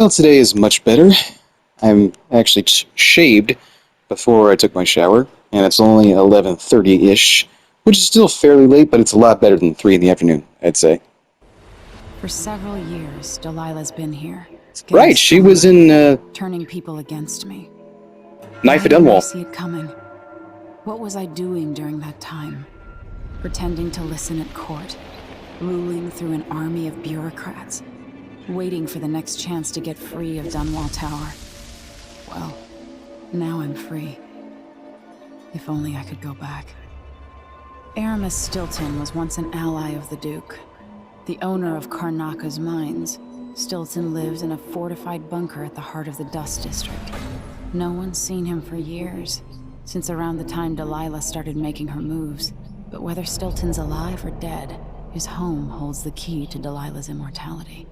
Well, today is much better. I'm actually shaved before I took my shower, and it's only 11:30-ish, which is still fairly late, but it's a lot better than 3 in the afternoon, I'd say. For several years, Delilah's been here, getting Right, she was stronger, in turning people against me. Knife Why at didn't I Dunwall. see it coming? What was I doing during that time? Pretending to listen at court, ruling through an army of bureaucrats, waiting for the next chance to get free of Dunwall Tower. Well, now I'm free. If only I could go back. Aramis Stilton was once an ally of the Duke. The owner of Karnaka's mines, Stilton lives in a fortified bunker at the heart of the Dust District. No one's seen him for years, since around the time Delilah started making her moves. But whether Stilton's alive or dead, his home holds the key to Delilah's immortality.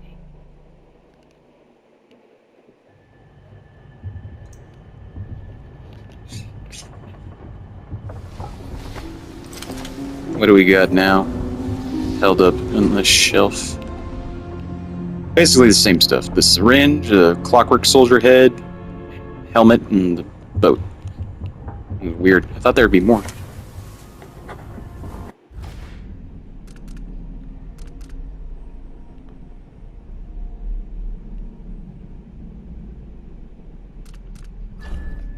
What do we got now? Held up on the shelf. Basically the same stuff. The syringe, the clockwork soldier head, helmet, and the boat. Weird. I thought there'd be more.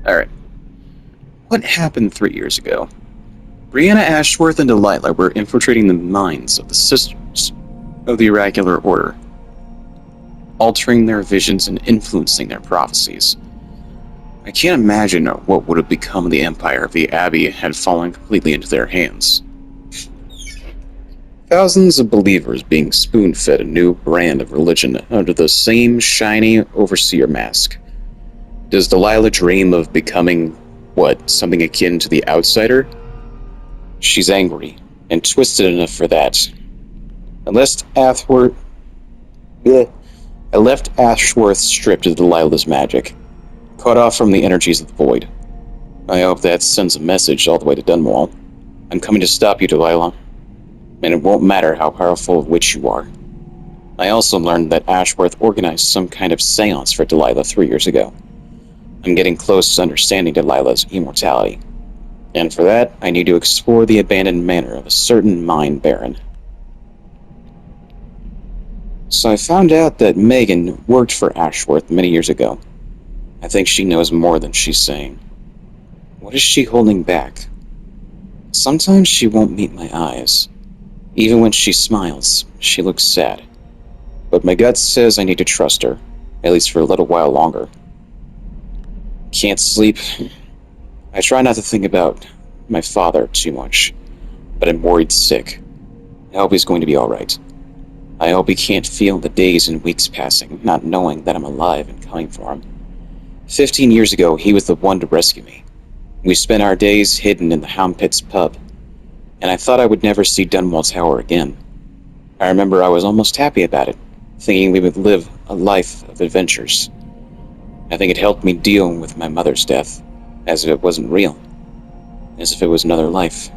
Alright. What happened 3 years ago? Brianna Ashworth and Delilah were infiltrating the minds of the Sisters of the Oracular Order, altering their visions and influencing their prophecies. I can't imagine what would have become of the empire if the Abbey had fallen completely into their hands. Thousands of believers being spoon-fed a new brand of religion under the same shiny overseer mask. Does Delilah dream of becoming, something akin to the outsider? She's angry, and twisted enough for that. I left Ashworth stripped of Delilah's magic, cut off from the energies of the void. I hope that sends a message all the way to Dunwall. I'm coming to stop you, Delilah, and it won't matter how powerful a witch you are. I also learned that Ashworth organized some kind of seance for Delilah 3 years ago. I'm getting close to understanding Delilah's immortality. And for that, I need to explore the abandoned manor of a certain mine baron. So I found out that Megan worked for Ashworth many years ago. I think she knows more than she's saying. What is she holding back? Sometimes she won't meet my eyes. Even when she smiles, she looks sad. But my gut says I need to trust her, at least for a little while longer. Can't sleep. I try not to think about my father too much, but I'm worried sick. I hope he's going to be alright. I hope he can't feel the days and weeks passing, not knowing that I'm alive and coming for him. 15 years ago, he was the one to rescue me. We spent our days hidden in the Hound Pit's pub, and I thought I would never see Dunwall Tower again. I remember I was almost happy about it, thinking we would live a life of adventures. I think it helped me deal with my mother's death, as if it wasn't real, as if it was another life.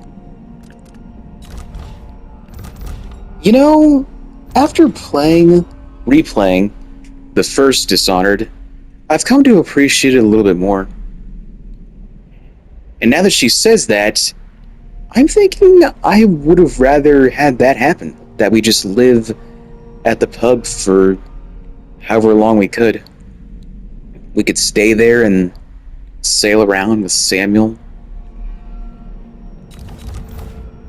You know, after replaying the first Dishonored, I've come to appreciate it a little bit more. And now that she says that, I'm thinking I would have rather had that happen. That we just live at the pub for however long we could. We could stay there and sail around with Samuel.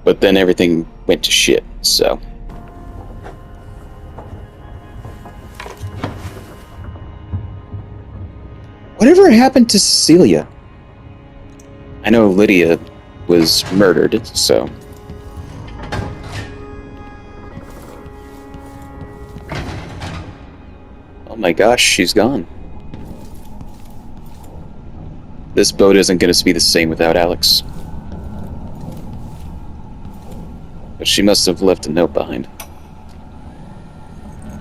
But then everything went to shit, so. Whatever happened to Cecilia? I know Lydia was murdered, so. Oh my gosh, she's gone. This boat isn't going to be the same without Alex. But she must have left a note behind.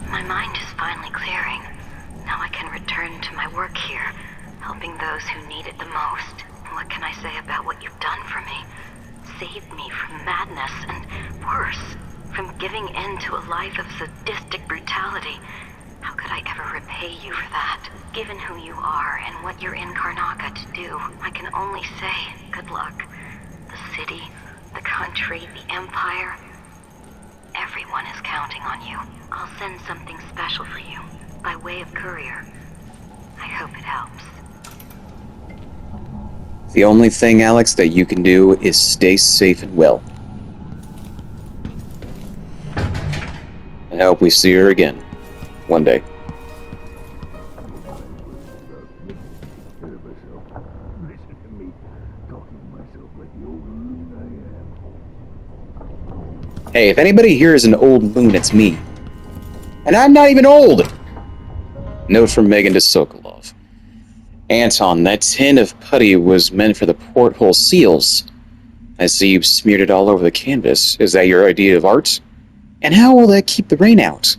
My mind is finally clearing. Now I can return to my work here, helping those who need it the most. What can I say about what you've done for me? Saved me from madness and, worse, from giving in to a life of sadistic brutality. How could I ever repay you for that? Given who you are and what you're in Karnaca to do, I can only say good luck. The city, the country, the empire, everyone is counting on you. I'll send something special for you, by way of courier. I hope it helps. The only thing, Alex, that you can do is stay safe and well. I hope we see her again. One day. Hey, if anybody here is an old loon, it's me. And I'm not even old! Note from Megan to Sokolov. Anton, that tin of putty was meant for the porthole seals. I see you've smeared it all over the canvas. Is that your idea of art? And how will that keep the rain out?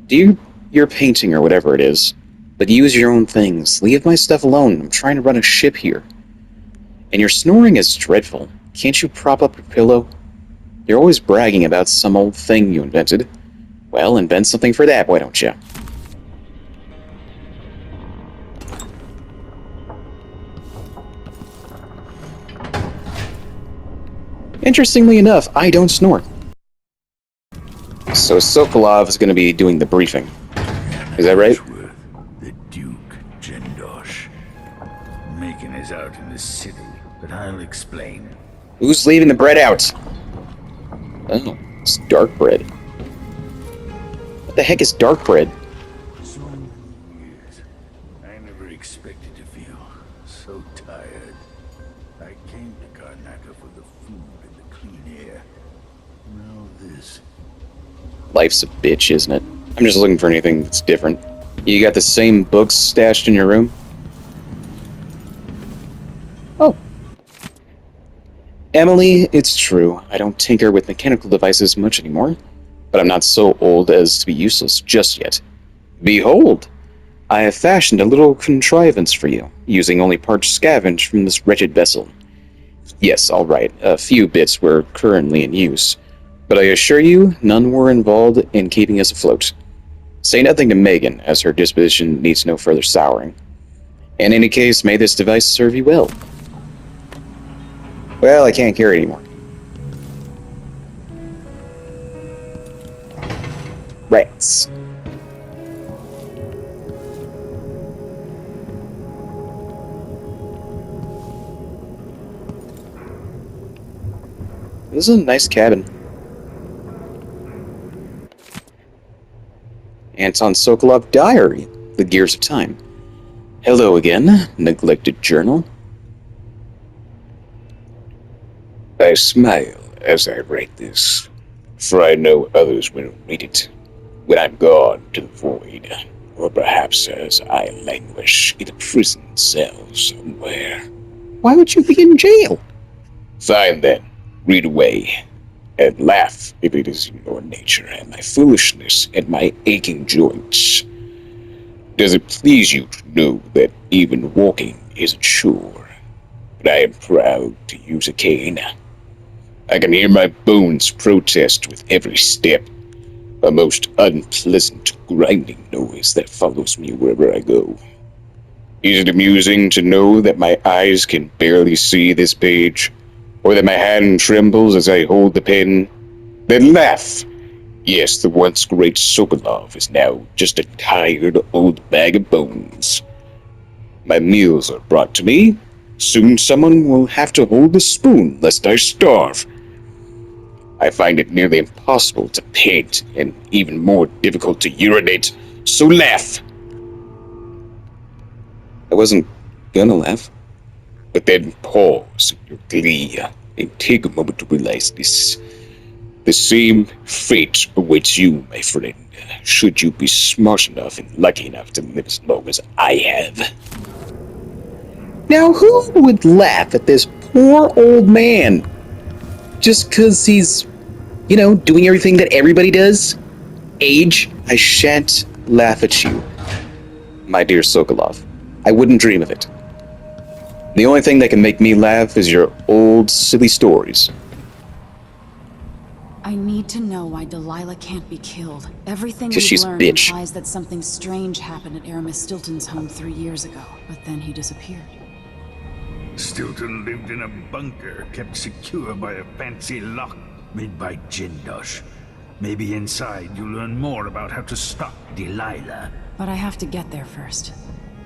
Do your painting or whatever it is, but use your own things. Leave my stuff alone. I'm trying to run a ship here. And your snoring is dreadful. Can't you prop up your pillow? You're always bragging about some old thing you invented. Well, invent something for that, why don't you? Interestingly enough, I don't snore. So Sokolov is going to be doing the briefing. Is that right? The Duke, Jendosh. Macon is out in the city, but I'll explain. Who's leaving the bread out? Oh, it's dark bread. What the heck is dark bread? So years, I never expected to feel so tired. I came to Karnaca for the food and the clean air. Now this. Life's a bitch, isn't it? I'm just looking for anything that's different. You got the same books stashed in your room? Oh. Emily, it's true. I don't tinker with mechanical devices much anymore, but I'm not so old as to be useless just yet. Behold! I have fashioned a little contrivance for you, using only parts scavenged from this wretched vessel. Yes, all right, a few bits were currently in use, but I assure you, none were involved in keeping us afloat. Say nothing to Megan, as her disposition needs no further souring. In any case, may this device serve you well. Well, I can't carry it anymore. Rats. This is a nice cabin. Anton Sokolov Diary, The Gears of Time. Hello again, neglected journal. I smile as I write this, for I know others will read it when I'm gone to the void, or perhaps as I languish in a prison cell somewhere. Why would you be in jail? Fine then, read away, and laugh if it is in your nature, and my foolishness and my aching joints. Does it please you to know that even walking is a chore, but I am proud to use a cane? I can hear my bones protest with every step, a most unpleasant grinding noise that follows me wherever I go. Is it amusing to know that my eyes can barely see this page, or that my hand trembles as I hold the pen? Then laugh! Yes, the once great Sokolov is now just a tired old bag of bones. My meals are brought to me. Soon someone will have to hold the spoon lest I starve. I find it nearly impossible to paint and even more difficult to urinate, so laugh! I wasn't gonna laugh. But then pause in your glee and take a moment to realize this. The same fate awaits you, my friend, should you be smart enough and lucky enough to live as long as I have. Now, who would laugh at this poor old man? Just 'cause he's, doing everything that everybody does? Age, I shan't laugh at you, my dear Sokolov. I wouldn't dream of it. The only thing that can make me laugh is your old, silly stories. I I need to know why Delilah can't be killed. Everything 'Cause we've she's a learned bitch. implies that something strange happened at Aramis Stilton's home 3 years ago, but then he disappeared. Stilton lived in a bunker kept secure by a fancy lock made by Jindosh. Maybe inside you'll learn more about how to stop Delilah. But I have to get there first.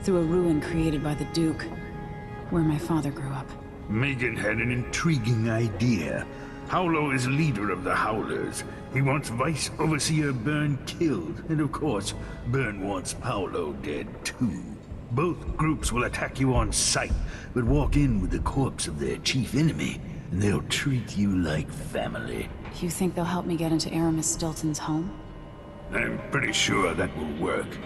Through a ruin created by the Duke, where my father grew up. Megan had an intriguing idea. Howlo is leader of the Howlers. He wants Vice Overseer Byrne killed, and of course, Byrne wants Paolo dead too. Both groups will attack you on sight, but walk in with the corpse of their chief enemy, and they'll treat you like family. You think they'll help me get into Aramis Stilton's home? I'm pretty sure that will work.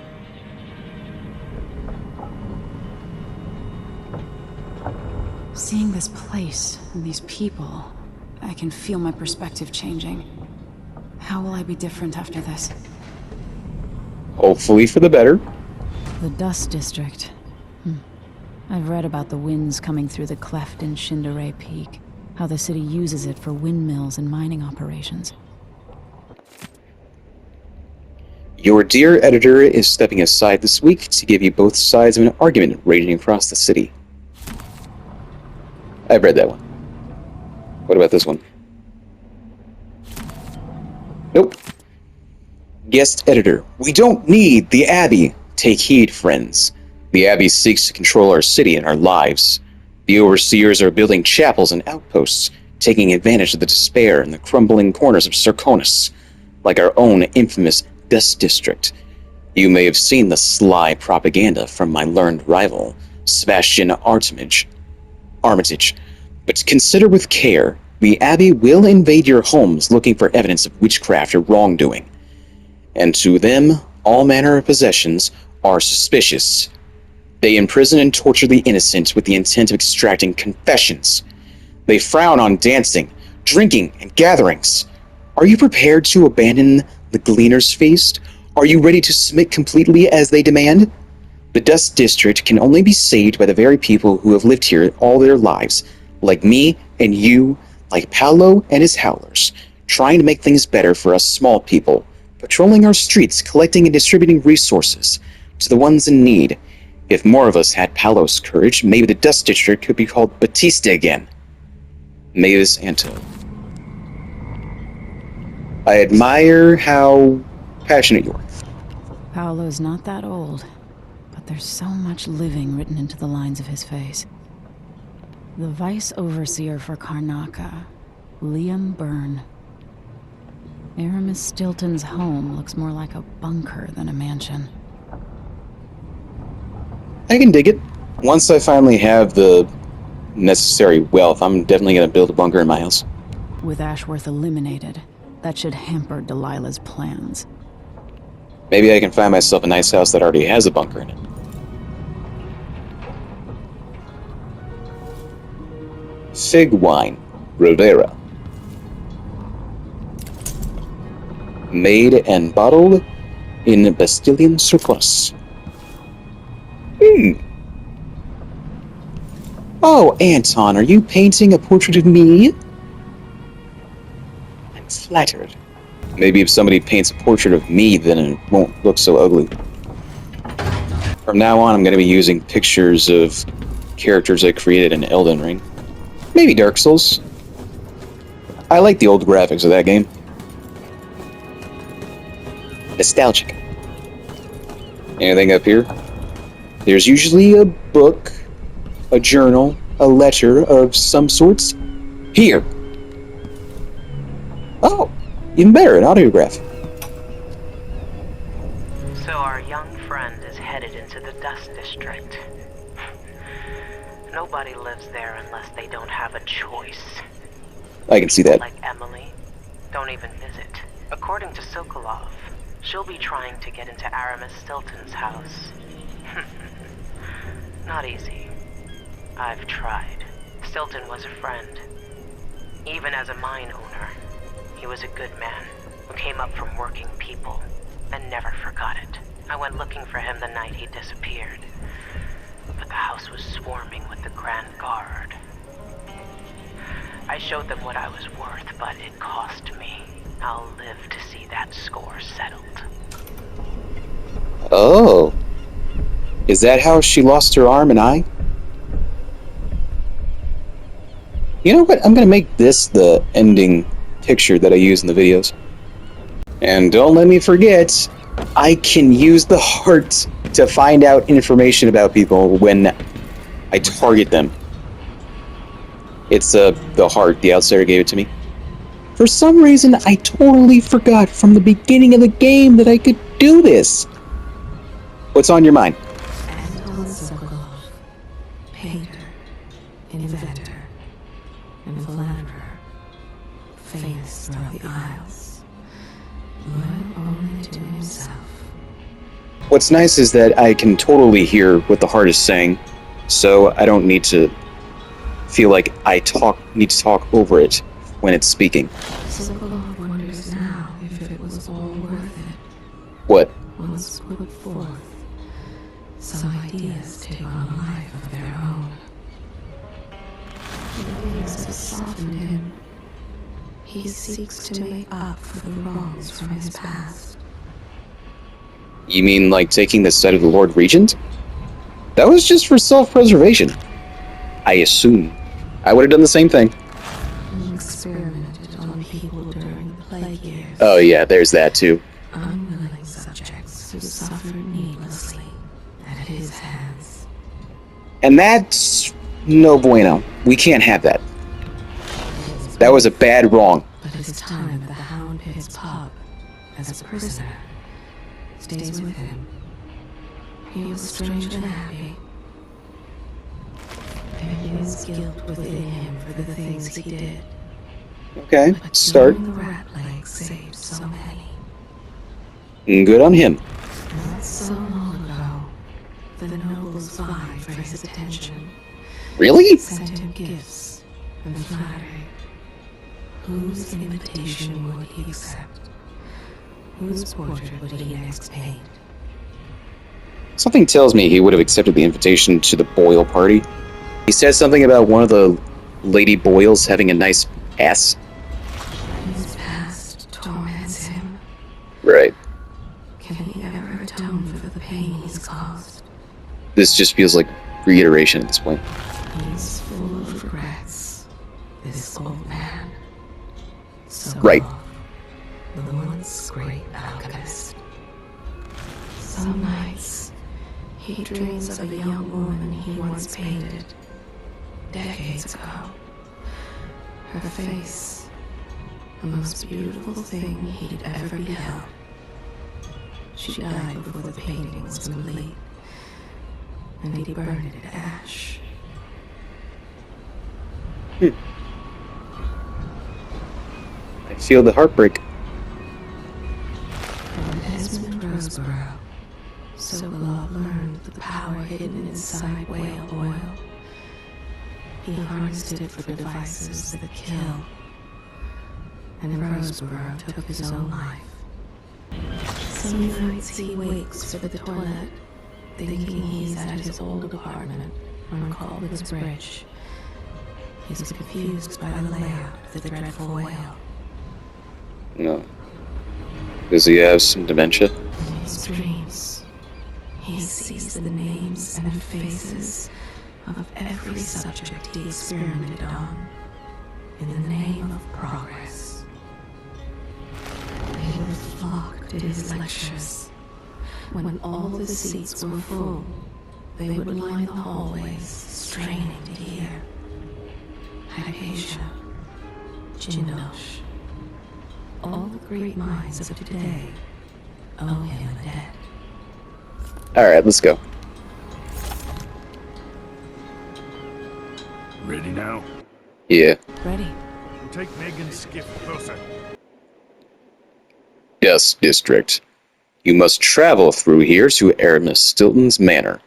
Seeing this place and these people, I can feel my perspective changing. How will I be different after this? Hopefully for the better. The Dust District. I've read about the winds coming through the cleft in Shindaray Peak. How the city uses it for windmills and mining operations. Your dear editor is stepping aside this week to give you both sides of an argument raging across the city. I've read that one. What about this one? Nope. Guest editor, we don't need the Abbey. Take heed, friends. The Abbey seeks to control our city and our lives. The overseers are building chapels and outposts, taking advantage of the despair and the crumbling corners of Serconis, like our own infamous Dust District. You may have seen the sly propaganda from my learned rival, Sebastian Armitage. But consider with care, the Abbey will invade your homes looking for evidence of witchcraft or wrongdoing. And to them, all manner of possessions are suspicious. They imprison and torture the innocent with the intent of extracting confessions. They frown on dancing, drinking, and gatherings. Are you prepared to abandon the Gleaner's Feast? Are you ready to submit completely as they demand? The Dust District can only be saved by the very people who have lived here all their lives, like me and you, like Paolo and his Howlers, trying to make things better for us small people, patrolling our streets, collecting and distributing resources to the ones in need. If more of us had Paolo's courage, maybe the Dust District could be called Batista again. Mavis Anto. I admire how passionate you are. Paolo's not that old, but there's so much living written into the lines of his face. The Vice Overseer for Karnaca, Liam Byrne. Aramis Stilton's home looks more like a bunker than a mansion. I can dig it. Once I finally have the necessary wealth, I'm definitely going to build a bunker in my house. With Ashworth eliminated, that should hamper Delilah's plans. Maybe I can find myself a nice house that already has a bunker in it. Fig wine, Rivera. Made and bottled in Bastilian surplus. Oh, Anton, are you painting a portrait of me? I'm flattered. Maybe if somebody paints a portrait of me, then it won't look so ugly. From now on, I'm going to be using pictures of characters I created in Elden Ring. Maybe Dark Souls. I like the old graphics of that game. Nostalgic. Anything up here? There's usually a book, a journal, a letter of some sorts. Here! Oh, even better, an autograph. So our young friend is headed into the Dust District. Nobody lives there unless they don't have a choice. I can see that. Like Emily, don't even visit. According to Sokolov, she'll be trying to get into Aramis Stilton's house. Not easy. I've tried. Stilton was a friend. Even as a mine owner, he was a good man who came up from working people and never forgot it. I went looking for him the night he disappeared, but the house was swarming with the Grand Guard. I showed them what I was worth, but it cost me. I'll live to see that score settled. Oh. Is that how she lost her arm and eye? You know what? I'm gonna make this the ending picture that I use in the videos. And don't let me forget, I can use the heart to find out information about people when I target them. It's the heart. The outsider gave it to me. For some reason, I totally forgot from the beginning of the game that I could do this. What's on your mind? Anton Sokolov, painter, inventor, and philanderer, famous throughout the Isles, loyal only to himself. What's nice is that I can totally hear what the heart is saying, so I don't need to feel like I need to talk over it when it's speaking. Sokolov wonders now if it was all worth it. What? Once put forth, some ideas take on a life of their own. The things have softened him. He seeks to make up for the wrongs from his past. You mean like taking the side of the Lord Regent? That was just for self-preservation. I assume. I would have done the same thing. He experimented on people during the plague years. Oh yeah, there's that too. Unwilling subjects who suffered needlessly at his hands. And that's no bueno. We can't have that. That was a bad wrong. But his time at the Hound Pit's pub as a prisoner stays with him. He was strangely happy. There is guilt within him for the things he did. Okay, But start. the rat leg saved so many. Good on him. Not so long ago, the nobles vied for his attention. Really? Sent him gifts and flattery. Whose invitation would he accept? Whose portrait would he next paint? Something tells me he would have accepted the invitation to the Boyle party. He said something about one of the Lady Boyles having a nice ass. His past torments him. Right. Can he ever atone for the pain he's caused? This just feels like reiteration at this point. He's full of regrets. This old man. So Right. the once great alchemist. Some nights, he dreams of a young woman he once painted, decades ago. Her face, the most beautiful thing he'd ever beheld. She died before the painting was complete, and he burned it to ash. I feel the heartbreak. From Desmond Roseborough, Sokolov learned the power hidden inside whale oil. He harnessed it for devices that kill, and Roseborough took his own life. Some nights he wakes for the toilet, thinking he's at his old apartment on Colwood's Bridge. He's confused by the layout of the dreadful whale. No. Does he have some dementia? In his dreams, he sees the names and faces of every subject he experimented on in the name of progress. They would flock to his lectures. When all the seats were full, they would line the hallways, straining to hear. Hypatia, Jindosh, all the great minds of today owe him a debt. Alright, let's go. Ready now? Yeah. Ready. Take Megan's skiff closer. Yes, District. You must travel through here to Aramis Stilton's manor,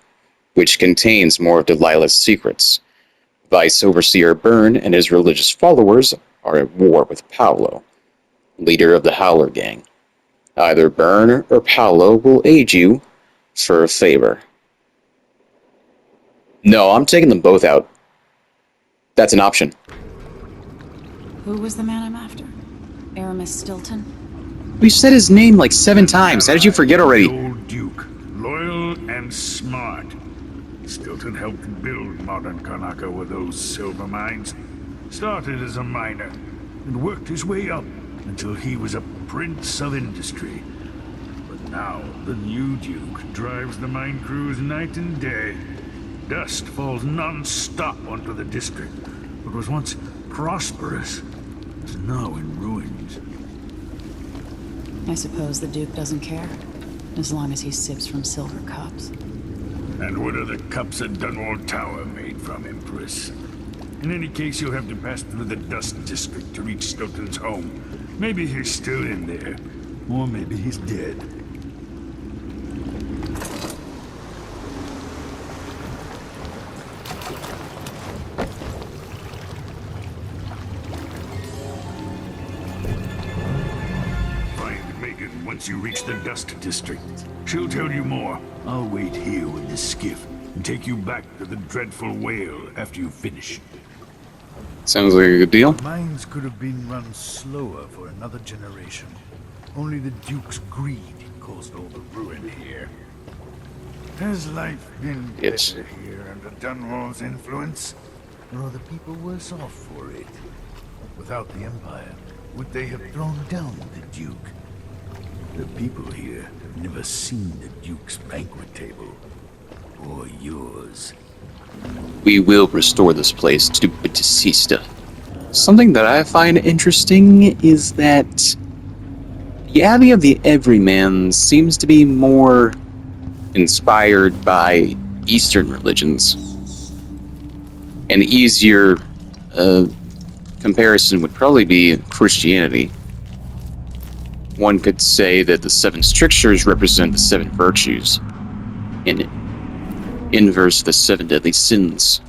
which contains more of Delilah's secrets. Vice Overseer Byrne and his religious followers are at war with Paolo, leader of the Howler Gang. Either Byrne or Paolo will aid you for a favor. No, I'm taking them both out. That's an option. Who was the man I'm after? Aramis Stilton? We've said his name like 7 times. How did you forget The already? old Duke, loyal and smart. Stilton helped build modern Karnaca with those silver mines. Started as a miner and worked his way up until he was a prince of industry. But now the new Duke drives the mine crews night and day. Dust falls non-stop onto the district. What was once prosperous is now in ruins. I suppose the Duke doesn't care, as long as he sips from silver cups. And what are the cups at Dunwall Tower made from, Empress? In any case, you'll have to pass through the Dust District to reach Stilton's home. Maybe he's still in there, or maybe he's dead. Find Megan once you reach the Dust District. She'll tell you more. I'll wait here with the skiff and take you back to the dreadful whale after you finish. Sounds like a good deal. Mines could have been run slower for another generation. Only the Duke's greed caused all the ruin here. Has life been Yes. better here under Dunwall's influence? Or are the people worse off for it? Without the Empire, would they have thrown down the Duke? The people here have never seen the Duke's banquet table. Or yours. We will restore this place to Batisista. Something that I find interesting is that the Abbey of the Everyman seems to be more inspired by Eastern religions. An easier comparison would probably be Christianity. One could say that the 7 strictures represent the 7 virtues, and inverse the 7 deadly sins.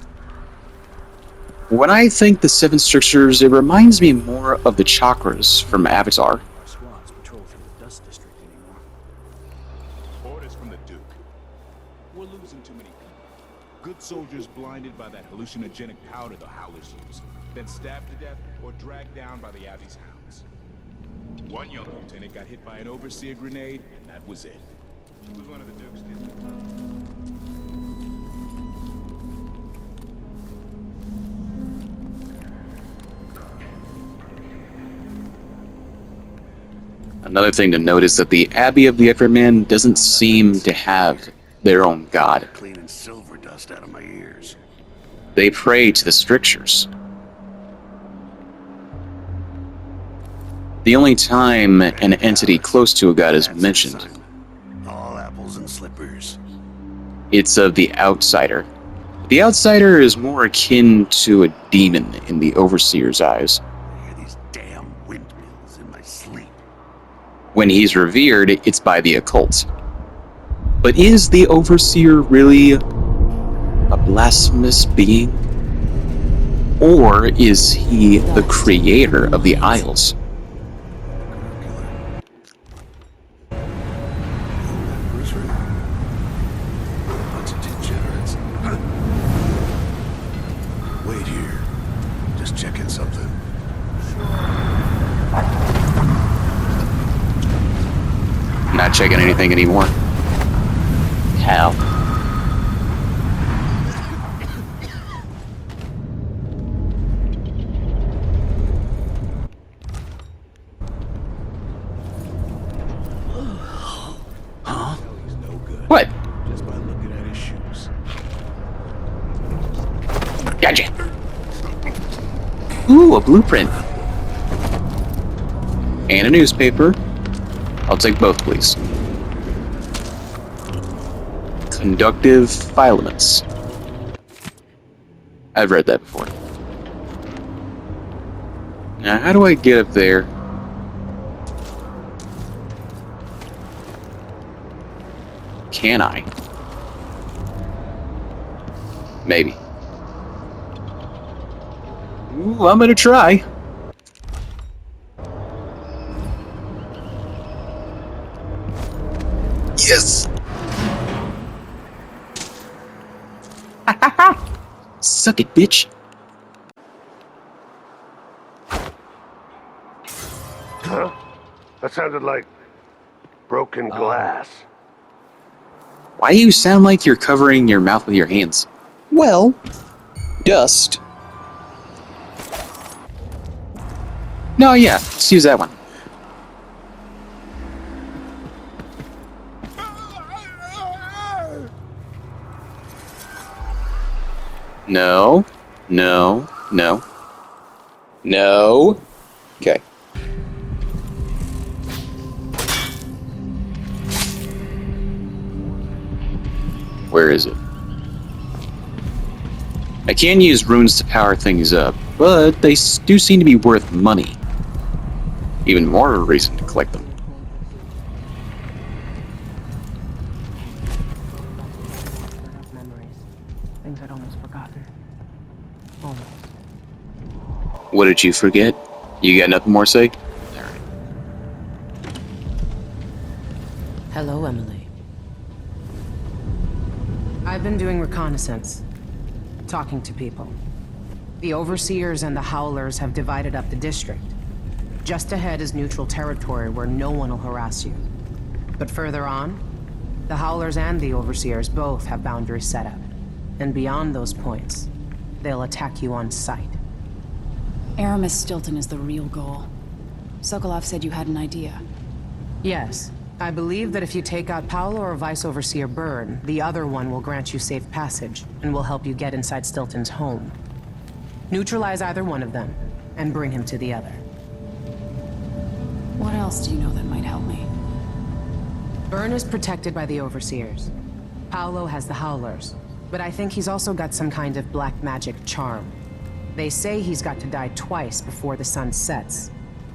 When I think the 7 strictures, it reminds me more of the chakras from Avatar. Our squads patrol through the Dust District anymore. Orders from the Duke. We're losing too many people. Good soldiers blinded by that hallucinogenic powder the Howlers use, then stabbed to death or dragged down by the Abbey's hounds. One young lieutenant got hit by an overseer grenade, and that was it. He was one of the Duke's Another thing to note is that the Abbey of the Everyman doesn't seem to have their own god. Cleaning silver dust out of my ears. They pray to the strictures. The only time an entity close to a god is That's mentioned, the sign. All apples and slippers. it's of the outsider. The outsider is more akin to a demon in the overseer's eyes. I hear these damn windmills in my sleep. When he's revered, it's by the occult. But is the overseer really a blasphemous being? Or is he the creator of the Isles? Who's right? Bunch of degenerates. Wait here. Just checking something. Not checking anything anymore. Hell. Huh? He's no good. What? Just by looking at his shoes. Gotcha. Ooh, a blueprint. And a newspaper. I'll take both, please. Conductive filaments. I've read that before. Now, how do I get up there? Can I? Maybe. Ooh, I'm gonna try. Yes! Suck it, bitch. That sounded like broken glass. Why do you sound like you're covering your mouth with your hands? Well, dust. No, yeah, let's use that one. No, no, no. No. Okay. Where is it? I can use runes to power things up, but they do seem to be worth money. Even more of a reason to collect them. Memories. Things I'd almost forgotten. Almost. What did you forget? You got nothing more to say? Hello, Emily. I've been doing reconnaissance. Talking to people. The Overseers and the Howlers have divided up the district. Just ahead is neutral territory where no one will harass you. But further on, the Howlers and the Overseers both have boundaries set up. And beyond those points, they'll attack you on sight. Aramis Stilton is the real goal. Sokolov said you had an idea. Yes. I believe that if you take out Paolo or Vice Overseer Byrne, the other one will grant you safe passage, and will help you get inside Stilton's home. Neutralize either one of them, and bring him to the other. What else do you know that might help me? Byrne is protected by the Overseers. Paolo has the Howlers, but I think he's also got some kind of black magic charm. They say he's got to die twice before the sun sets,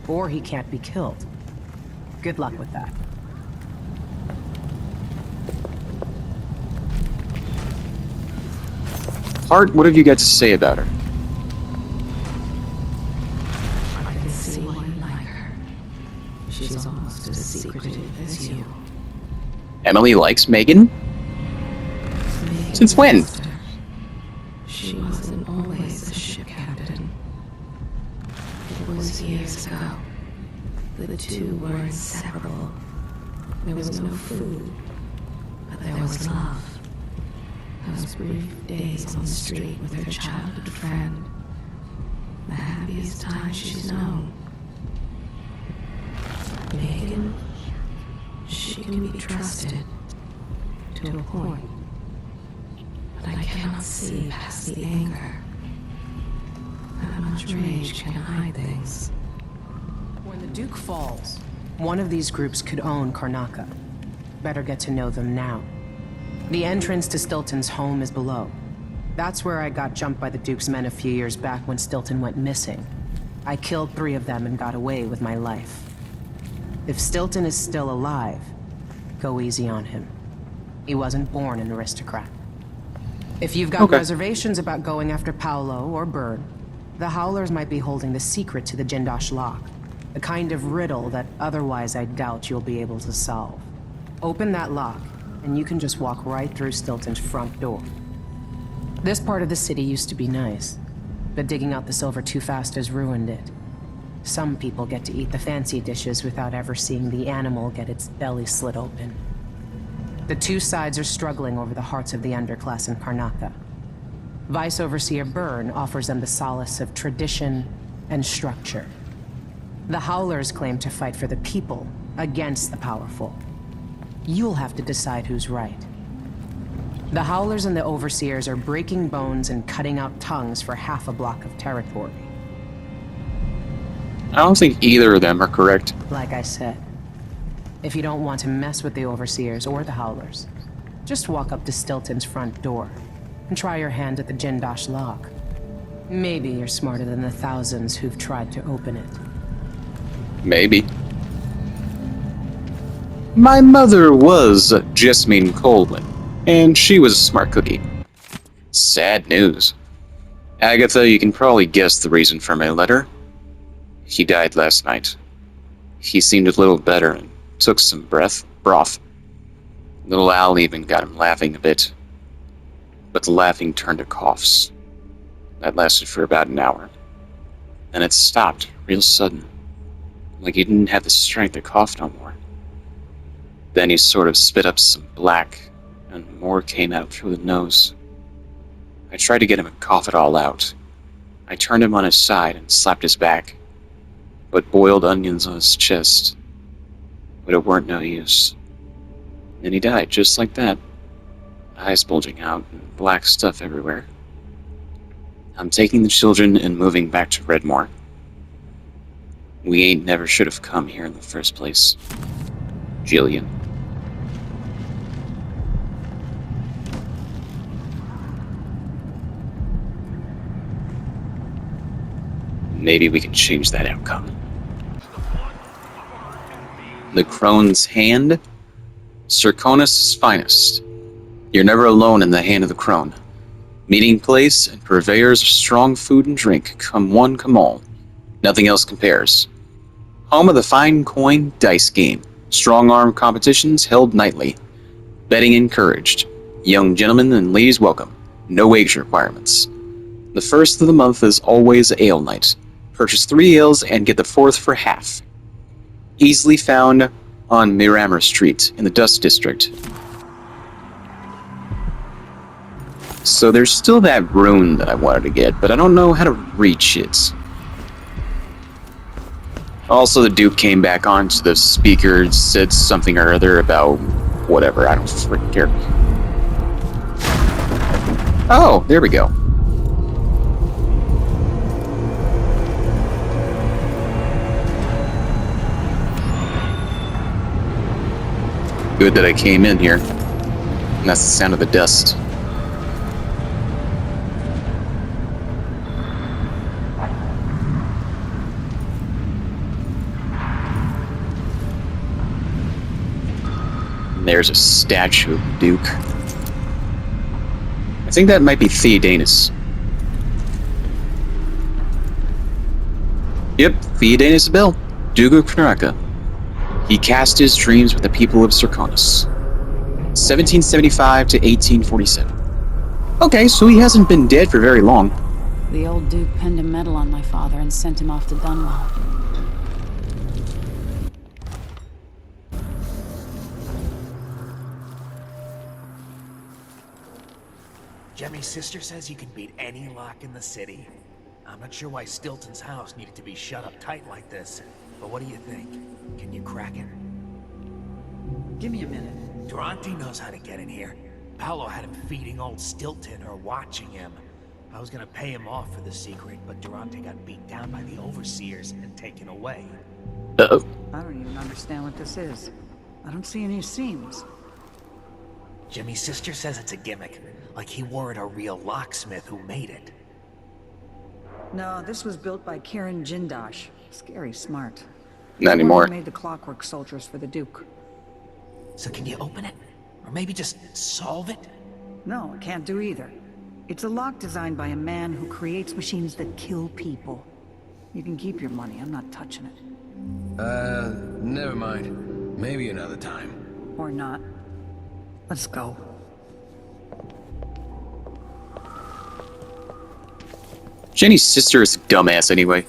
or he can't be killed. Good luck with that. Hart, what have you got to say about her? I can see why you like her. She's almost as secretive as you. Emily likes Megan? Since when? She wasn't always a ship captain. It was years ago. The two were inseparable. There was no food, but there was love. Those brief days on the street with her childhood friend. The happiest time she's known. Megan, she can be trusted. To a point. But I cannot see past the anger. That much rage can hide things. When the Duke falls, one of these groups could own Karnaca. Better get to know them now. The entrance to Stilton's home is below. That's where I got jumped by the Duke's men a few years back when Stilton went missing. I killed 3 of them and got away with my life. If Stilton is still alive, go easy on him. He wasn't born an aristocrat. If you've got reservations about going after Paolo or Byrne, the Howlers might be holding the secret to the Jindosh lock. The kind of riddle that otherwise I doubt you'll be able to solve. Open that lock, and you can just walk right through Stilton's front door. This part of the city used to be nice, but digging out the silver too fast has ruined it. Some people get to eat the fancy dishes without ever seeing the animal get its belly slit open. The two sides are struggling over the hearts of the underclass in Karnaca. Vice Overseer Byrne offers them the solace of tradition and structure. The Howlers claim to fight for the people against the powerful. You'll have to decide who's right. The Howlers and the Overseers are breaking bones and cutting out tongues for half a block of territory. I don't think either of them are correct. Like I said, if you don't want to mess with the Overseers or the Howlers, just walk up to Stilton's front door and try your hand at the Jindosh lock. Maybe you're smarter than the thousands who've tried to open it. Maybe. My mother was Jasmine Coleman, and she was a smart cookie. Sad news. Agatha, you can probably guess the reason for my letter. He died last night. He seemed a little better and took some broth. Little Al even got him laughing a bit. But the laughing turned to coughs. That lasted for about an hour. And it stopped real sudden. like he didn't have the strength to cough no more. Then he sort of spit up some black, and more came out through the nose. I tried to get him to cough it all out. I turned him on his side and slapped his back, but boiled onions on his chest. But it weren't no use. And he died just like that. Eyes bulging out and black stuff everywhere. I'm taking the children and moving back to Redmore. We ain't never should have come here in the first place. Jillian. Maybe we can change that outcome. The Crone's Hand? Serconis' finest. You're never alone in the hand of the Crone. Meeting place and purveyors of strong food and drink, come one, come all. Nothing else compares. Home of the fine coin dice game. Strong arm competitions held nightly. Betting encouraged. Young gentlemen and ladies welcome. No age requirements. The first of the month is always ale night. Purchase 3 ales and get the 4th for half. Easily found on Miramar Street in the Dust District. So there's still that rune that I wanted to get, but I don't know how to reach it. Also, the Duke came back onto the speaker, said something or other about whatever, I don't freaking care. Oh, there we go. Good that I came in here. And that's the sound of the dust. And there's a statue of the Duke. I think that might be Theodanis. Yep, Theodanis Bell, Duke of Karnaka. He cast his dreams with the people of Serconis. 1775 to 1847. Okay, so he hasn't been dead for very long. The old Duke pinned a medal on my father and sent him off to Dunwall. Jemmy's sister says you can beat any lock in the city. I'm not sure why Stilton's house needed to be shut up tight like this, but what do you think? Can you crack it? Give me a minute. Durante knows how to get in here. Paolo had him feeding old Stilton or watching him. I was gonna pay him off for the secret, but Durante got beat down by the overseers and taken away. Uh-oh. I don't even understand what this is. I don't see any seams. Jimmy's sister says it's a gimmick, like he weren't a real locksmith who made it. No, this was built by Karen Jindosh. Scary smart. Not anymore. Who made the clockwork soldiers for the Duke. So can you open it? Or maybe just solve it? No, I can't do either. It's a lock designed by a man who creates machines that kill people. You can keep your money, I'm not touching it. Never mind. Maybe another time. Or not. Let's go. Jenny's sister is a dumbass anyway.